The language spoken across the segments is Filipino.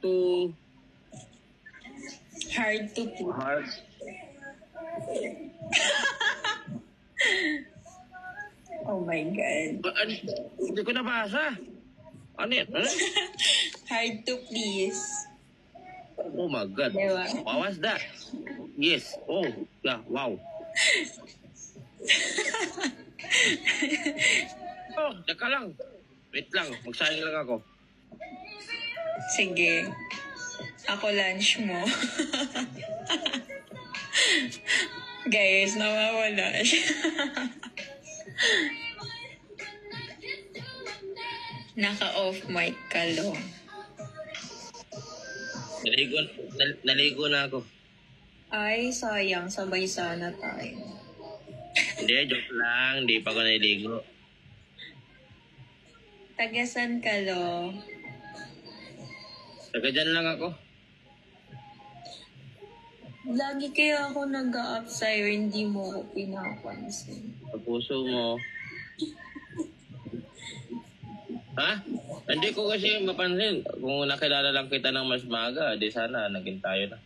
to... Hard to put. Hard. Oh my God. Hindi ko nabasa. Ano yan? Hard to please. Oh my God. Diba? What was that? Yes. Oh, yeah. Wow. Oh, teka lang. Wait lang. Magsaing lang ako. Sige. Ako lunch mo. Guys, nawawala siya. Naka-off mic ka, lo. Naligo na ako. Ay, sayang. Sabay sana tayo. Hindi, joke lang. Hindi pa ako naligo. Tagasan ka, lo. Taga dyan lang ako. Lagi kaya ako nag-a-up sa'yo, hindi mo ko pinapansin. Sa puso mo. Ha? Hindi ko kasi mapansin. Kung nakilala lang kita ng mas maga, di sana naging tayo na.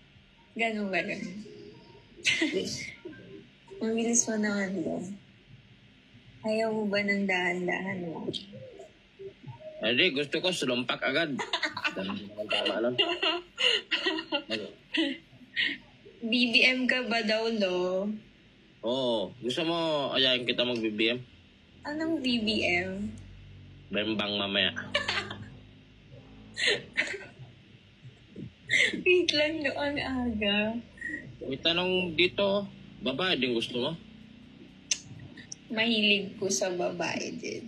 Ganun ba ganun? Ang bilis mo naman, lo. Ayaw mo ba ng dahan-dahan mo? Hindi, gusto ko sulumpak agad. Tama lang. BBM ka ba daw, lo? Oo. Gusto mo ayayin kita mag-BBM? Anong BBM? Bembang mamaya. Wait lang, no, ang aga. May tanong dito, babae din gusto mo? Mahilig ko sa babae din.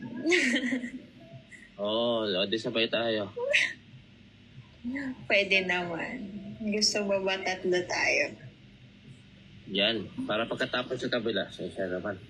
Oo, di sabay tayo. Pwede naman. Gusto mo ba tatlo tayo? Yan, para pagkatapos sa kabila, sa isa naman.